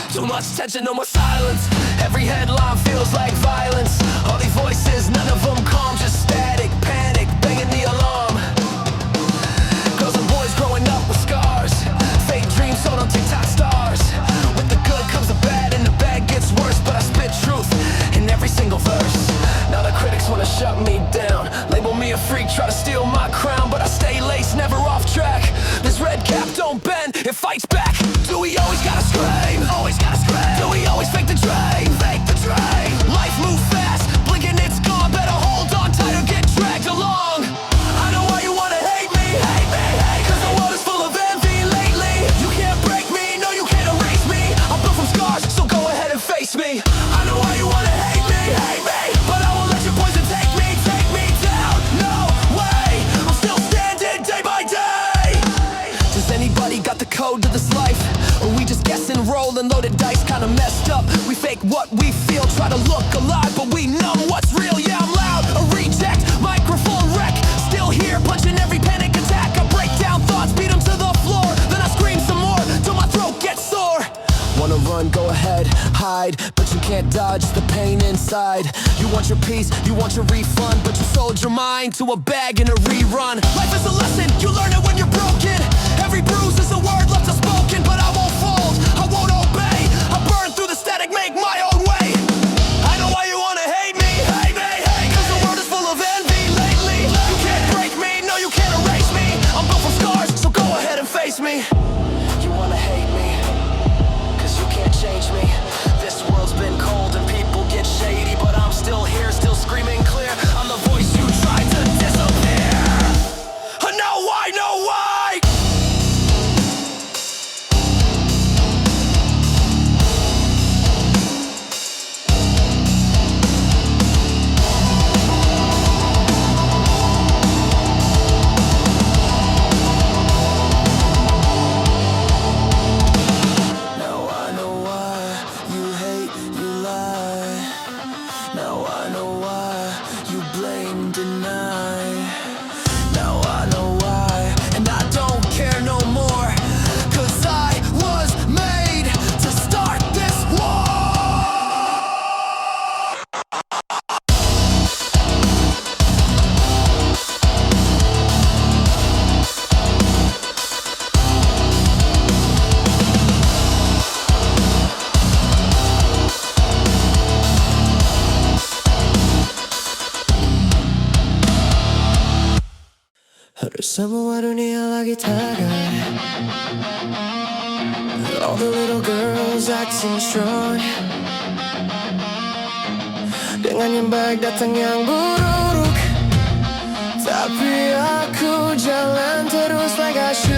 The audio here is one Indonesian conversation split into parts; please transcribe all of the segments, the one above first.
Too much tension, no more silence. Every headline feels like violence. All these voices, none of them calm. Just static, panic, banging the alarm. Girls and boys growing up with scars. Fake dreams sold on TikTok stars. With the good comes the bad, and the bad gets worse. But I spit truth in every single verse. Now the critics wanna shut me down, label me a freak, try to steal my crown. But I stay laced, never off track. This red cap don't bend, it fights back. Do we always gotta scream? Always gotta scream. Do we always fake the drain? Fake the drain. Life move fast, blinking it's gone. Better hold on tight or get dragged along. I know why you wanna hate me, hate me, hate. Cause the world is full of envy lately. You can't break me, no you can't erase me. I'm built from scars, so go ahead and face me. I know why you wanna hate me, hate me. But I won't let your poison take me down. No way, I'm still standing day by day. Does anybody got the code to this life? Or we just guessing, rolling loaded dice, kinda messed up. We fake what we feel, try to look alive, but we numb what's real. Yeah, I'm loud, a reject, microphone wreck. Still here, punching every panic attack. I break down thoughts, beat them to the floor. Then I scream some more, till my throat gets sore. Wanna run, go ahead, hide. But you can't dodge the pain inside. You want your peace, you want your refund. But you sold your mind to a bag and a rerun. Life is a lesson, you learn it when you're broken. Every bruise is a word left unspoken. But I won't fold, I won't obey. I burn through the static, make my own way. I know why you wanna hate me, hate me, hate. Cause the world is full of envy lately. You can't break me, no you can't erase me. I'm built from scars, so go ahead and face me. You wanna hate me, cause you can't change me. This world's been cold and people get shady. But I'm still here, still screaming clear. I'm the voice you tried to disappear. I know why, know why. Semua dunia lagi tagar. All the little girls acting strong. Dengan yang baik datang yang buruk. Tapi aku jalan terus like I should.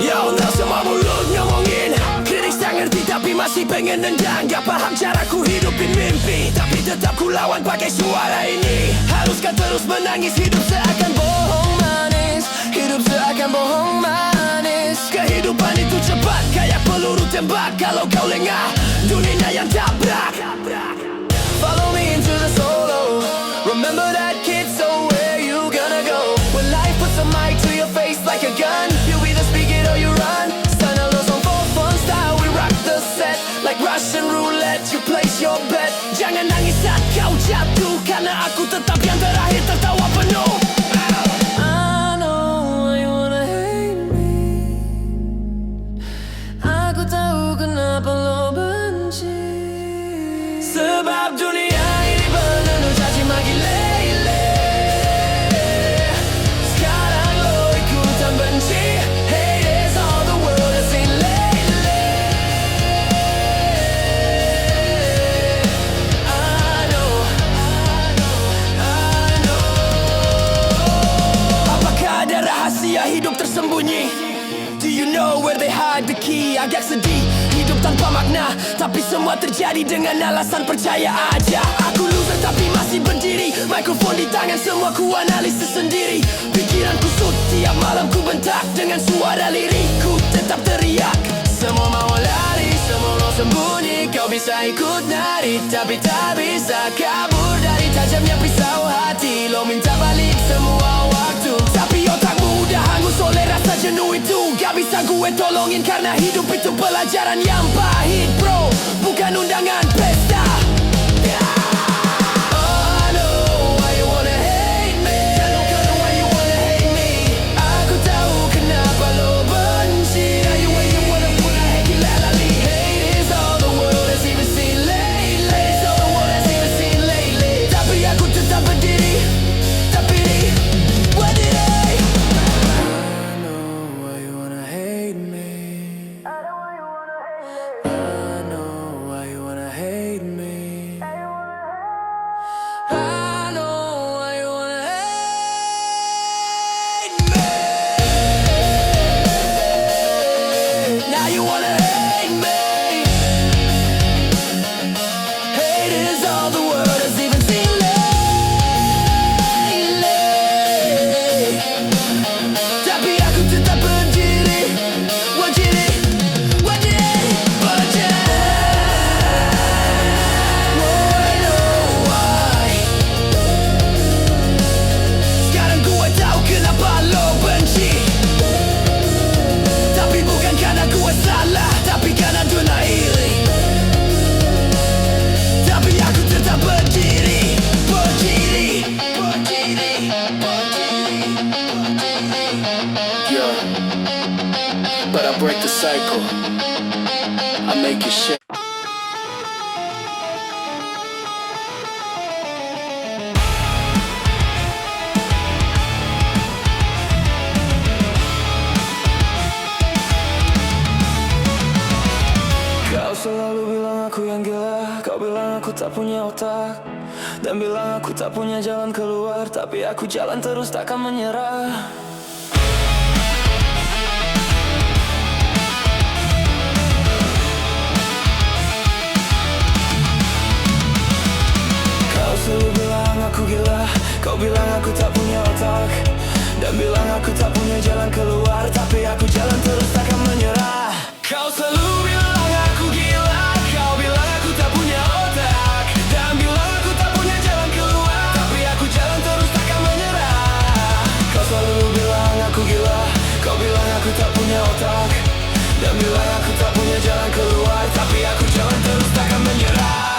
Yo, nah semua mulut ngomongin. Kritik tak ngerti tapi masih pengen nendang. Gak paham caraku hidupin mimpi, tapi tetap ku lawan pakai suara ini. Haruskah terus menangis, hidup seakan bohong manis. Hidup seakan bohong manis. Kehidupan itu cepat, kayak peluru tembak. Kalau kau lengah, dunia yang tabrak. Follow me into the solo. Remember that kid, so where you gonna go? When life puts a mic to your face like a gun, you either speak it or you run. Sana los on full fun style, we rock the set like Russian roulette, you place your bet. Jangan nangis saat kau jatuh, karena aku tetap yang terakhir tertawa penuh. I know why you wanna hate me. Aku tahu kenapa lo benci. Sebab dunia ini penuh caci maki lele. Sekarang lo ikutan benci. Hate is all the world has seen lately. I know. Apakah ada rahasia hidup tersembunyi? Do you know where they hide the key? Agak sedih, hidup tanpa makna, tapi semua terjadi dengan alasan percaya aja. Aku loser tapi masih berdiri, mikrofon di tangan, semua ku analisis sendiri. Pikiranku sud, tiap malam ku bentak dengan suara lirikku tetap teriak. Semua mau lari, semua mau sembunyi. Kau bisa ikut nari, tapi tak bisa kabur dari tajamnya pisau hati. Lo minta balik semua waktu, tapi otakmu udah hangus oleh rasa jenuh itu. Gak bisa bisa gue tolongin karena hidup itu pelajaran yang pahit bro, bukan undangan pesta. But I break the cycle, I make it shit. Kau selalu bilang aku yang gila, kau bilang aku tak punya otak, dan bilang aku tak punya jalan keluar. Tapi aku jalan terus, takkan menyerah. Kau selalu bilang aku gila, kau bilang aku tak punya otak, dan bilang aku tak punya jalan keluar. Tapi aku jalan terus, takkan menyerah. Kau selalu bilang aku gila, kau bilang aku tak punya otak, dan bilang aku tak punya jalan keluar. Tapi aku jalan terus, takkan menyerah. Kau selalu bilang aku gila, kau bilang aku tak punya otak, dan bilang aku tak punya jalan keluar. Tapi aku jalan terus, takkan menyerah.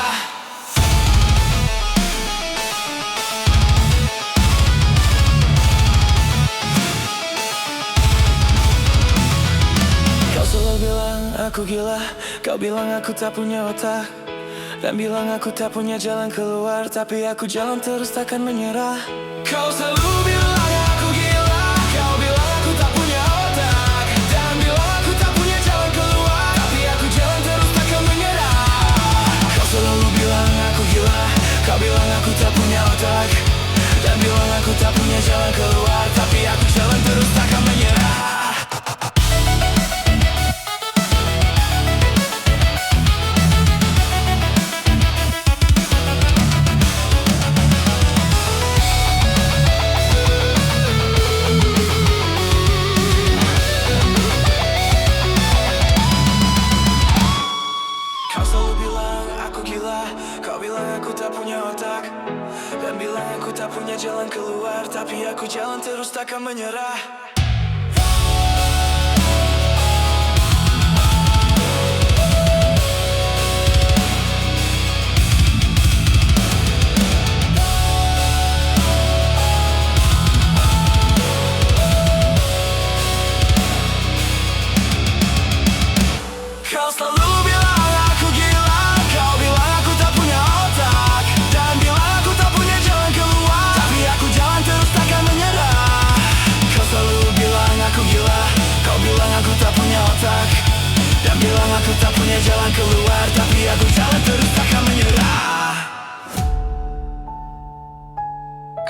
Aku gila, kau bilang aku tak punya otak, dan bilang aku tak punya jalan keluar. Tapi aku jalan terus, takkan menyerah. Kau selalu bilang aku gila, kau bilang aku tak punya otak, dan bilang aku tak punya jalan keluar. Tapi aku jalan terus, takkan menyerah. Kau selalu bilang aku gila, kau bilang aku tak punya otak, dan bilang aku tak punya jalan keluar. Tapi aku jalan terus, takkan menyerah. Jalan keluar, tapi aku jalan terus, takkan menyerah. Kau selalu bilang aku gila, kau bilang aku tak punya otak, dan bilang aku tak punya jalan keluar. Tapi aku jalan terus, takkan menyerah. Kau selalu bilang aku gila, kau bilang aku tak punya otak, dan bilang aku tak punya jalan keluar. Tapi aku jalan terus, takkan menyerah.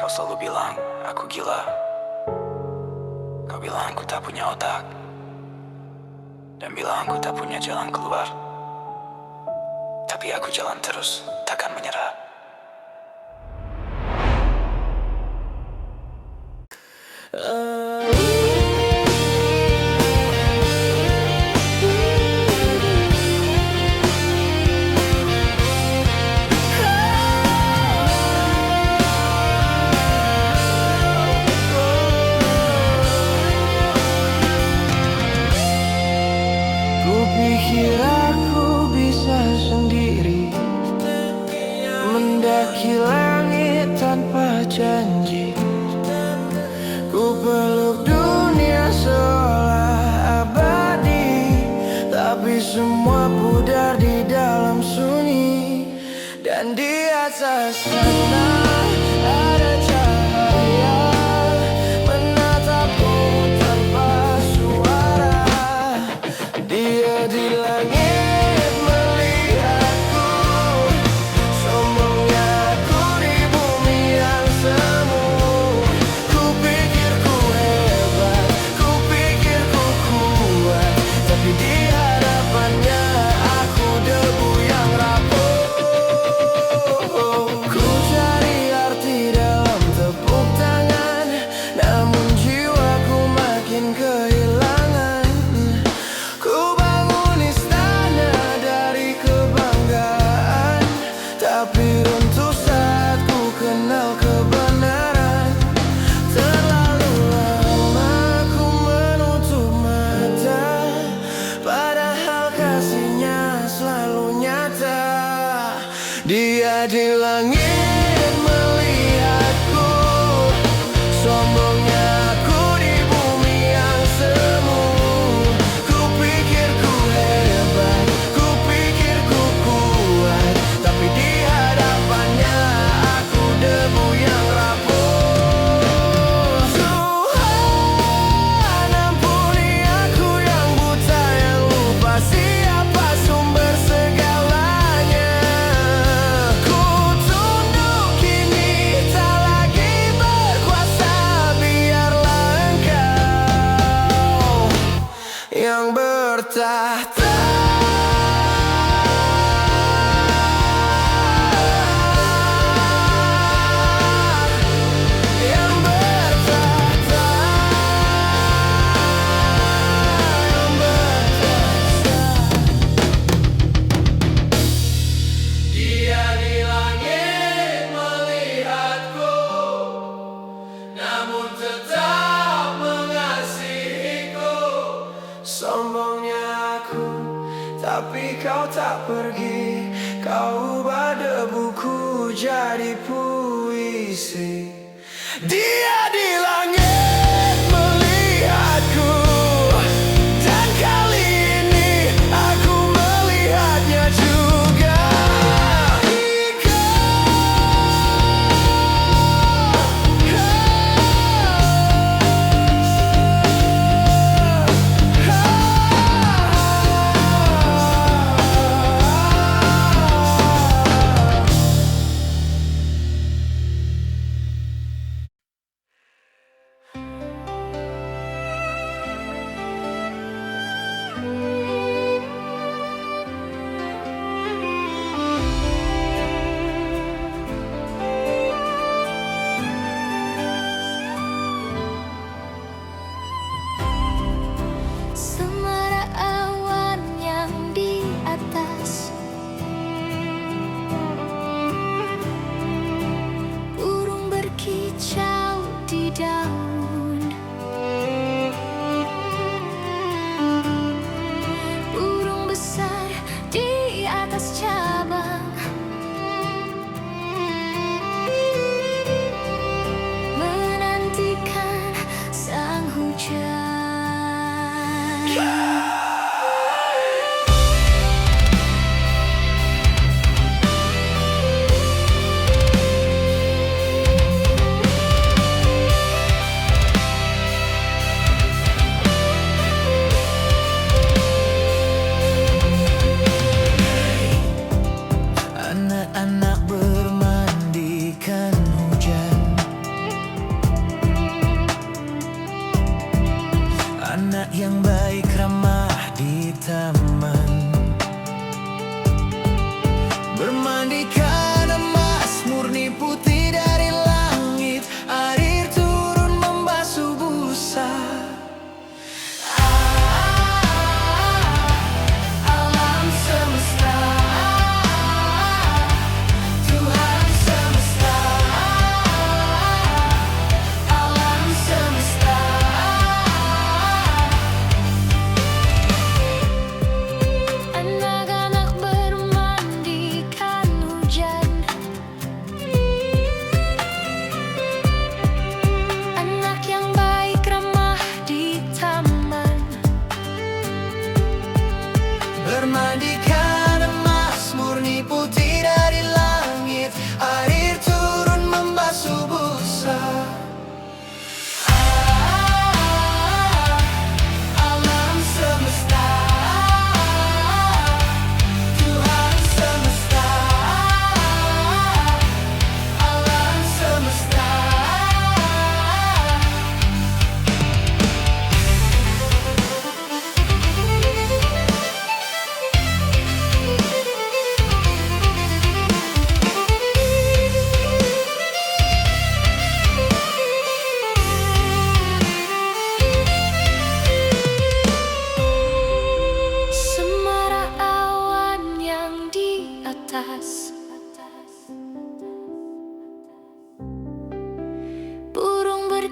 Kau selalu bilang aku gila, kau bilang aku tak punya otak, dan bilang aku tak punya jalan keluar. Tapi aku jalan terus, takkan menyerah. sana ada cahaya menatapku tanpa suara. Dia di langit melihatku, sombongnya aku di bumi yang semu. Ku pikir ku hebat, ku pikir ku kuat, tapi di hadapannya aku debu yang rapuh. Ku cari arti dalam tepuk tangan, namun jiwaku makin kehilangan. Ku bangun istana dari kebanggaan, tapi runtuh saat ku kenal kebenaran. Terlalu lama ku menutup mata, padahal kasihnya selalu nyata. Dia di langit melihatku, sombongnya aku di bumi yang semu. Ku pikir ku hebat, ku pikir ku kuat, tapi di hadapannya aku debu yang rapuh. Tuhan ampuni aku yang buta, yang lupa siapa sumber segalanya. Ku tunduk kini tak lagi berkuasa, biarlah Engkau yang bertahta. Yang bertahta, yang bertahta. Dia di langit melihatku, namun tetap mengasihiku. Sombongnya aku, tapi kau tak pergi. Kau ubah debuku jadi puisi. Dia di langit melihatku, dan kali ini aku melihatnya juga.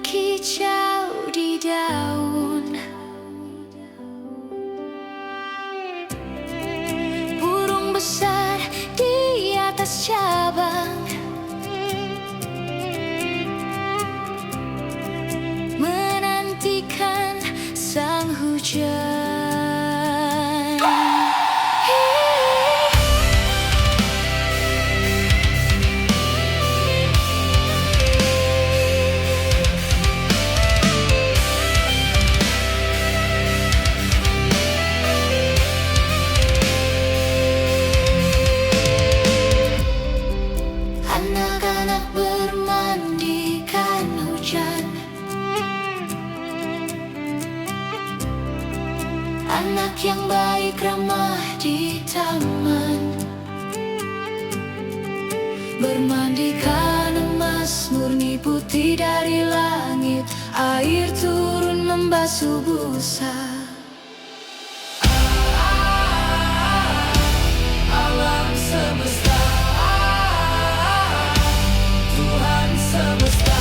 kicau di daun, burung besar di atas cabang, menantikan sang hujan. Anak-anak bermandikan hujan, anak yang baik ramah di taman, bermandikan emas murni putih dari langit, air turun membasuh busa. Alam semesta, Tuhan semesta,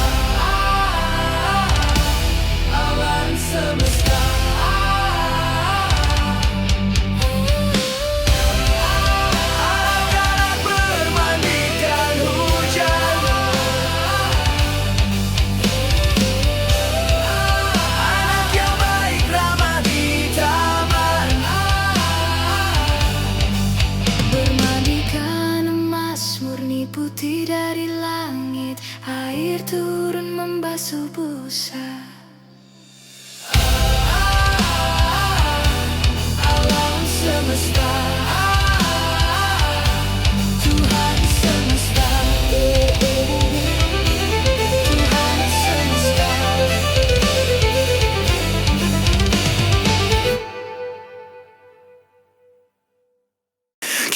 alam semesta. Anak-anak bermandikan hujan, anak yang baik ramah di taman, bermandikan emas murni putih dari langit, air turun membasuh busa. Alam semesta, Tuhan semesta, Tuhan semesta.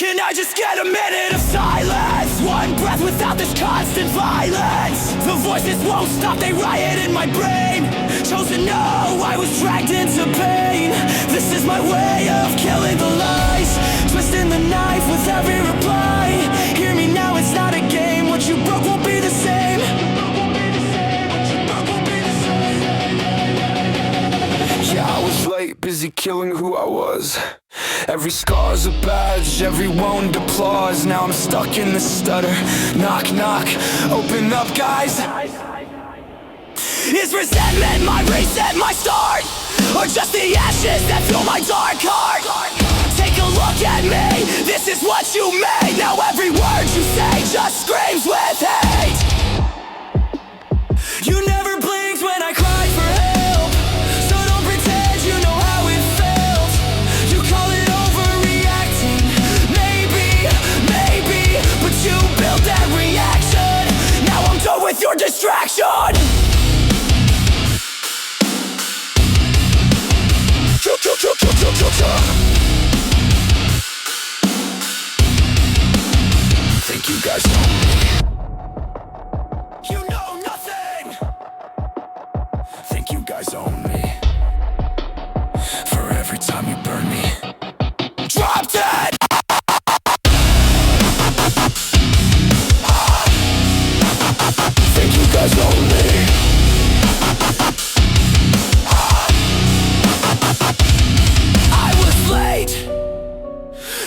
Can I just get a minute of silence? One breath without this constant violence. The voices won't stop, they riot in my brain. Chose to know I was dragged into pain. This is my way of killing the lies, twisting the knife with every reply. Hear me now, it's not a game. What you broke won't be the same. Yeah, I was late, busy killing who I was. Every scar's a badge, every wound applause. Now I'm stuck in the stutter. Knock, knock, open up, guys. Is resentment my reset, my start? Or just the ashes that fill my dark heart? Take a look at me, this is what you made. Now every word you say just screams with hate. You never blinked when I cried for help, so don't pretend you know how it felt. You call it overreacting, maybe, but you built that reaction. Now I'm done with your distraction. Think you guys know me? You know nothing. Think you guys own me? For every time you burn me, drop dead. Think you guys own me? I was late,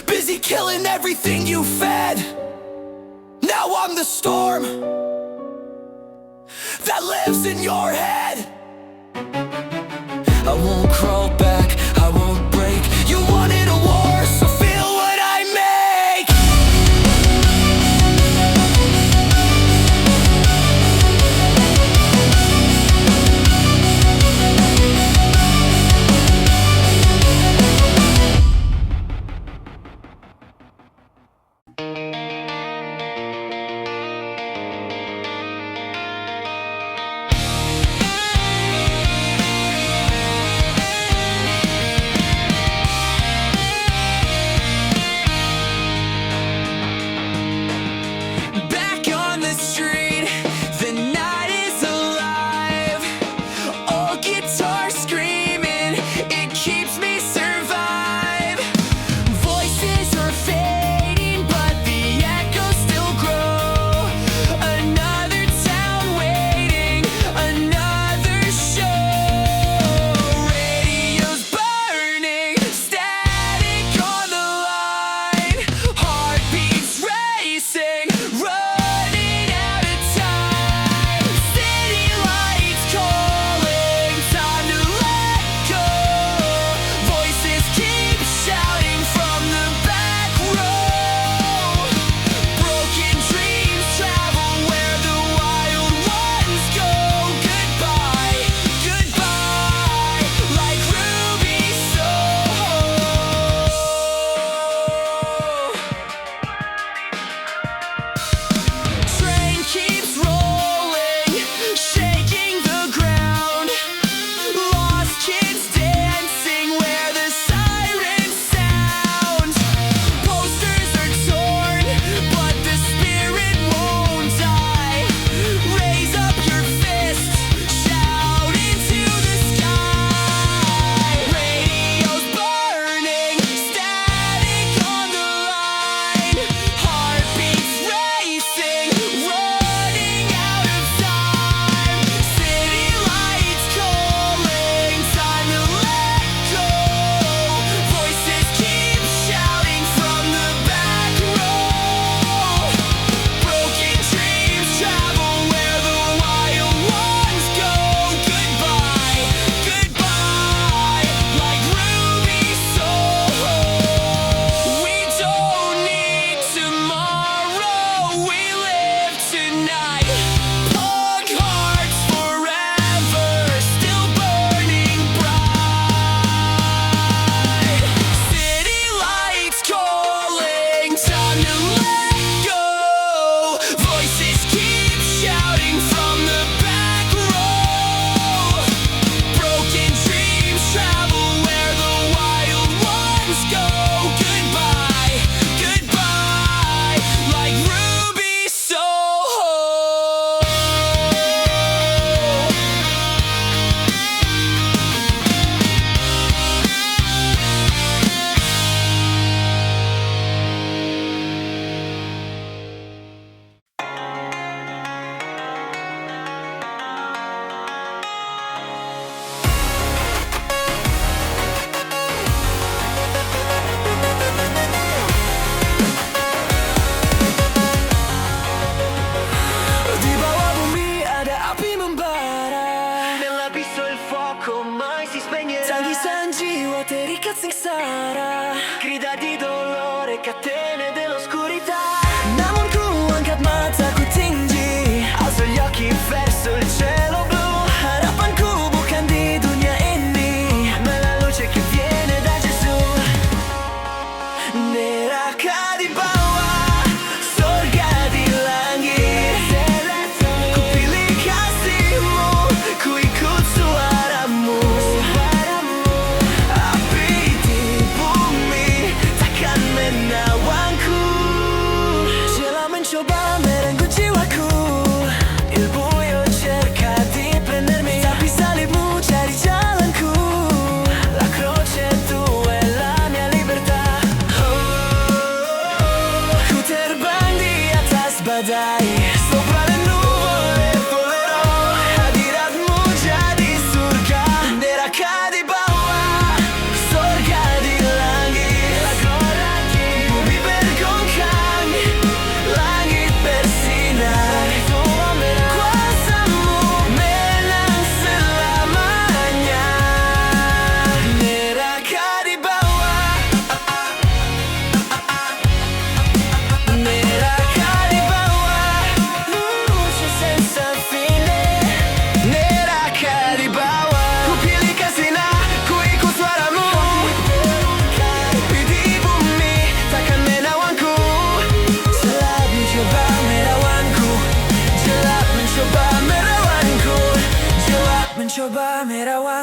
busy killing everything you fed. Now I'm the storm that lives in your head. I won't crawl back, I won't break. You wanted a war, so feel what I make. pigliat sengsara, grida di dolore, catene dell'oscurità. Namun ku angkat mataku tinggi, alzo gli occhi verso il cielo blu. Harapanku bukan di dunia ini, ma la luce che viene da Gesù. Neraka di bawah, surga di langit. Ku pilih kasih-Mu, ku ikut suaramu. Api di bumi takkan menawanku. Jelah mencoba merenggut jiwaku, ilmu yang cerca di prendermi, tapi salibmu cari jalanku. La croce tu è la mia libertà. Ku terbang di atas badai, sopra le nuvole volerò. Hadiratmu jadi surga. Neraka di bawah, surga di langit. Bumi bergoncang, langit bersinar. Kuasa-Mu menang selamanya. Neraka di bawah, neraka di bawah, luce senza fine. Neraka di bawah, ku pilih kasih-Nya, ku ikut suara-Mu. Api di bumi takkan menawanku. Jelah mencoba merawanku, jelah mencoba merawanku, jelah mencoba merawanku.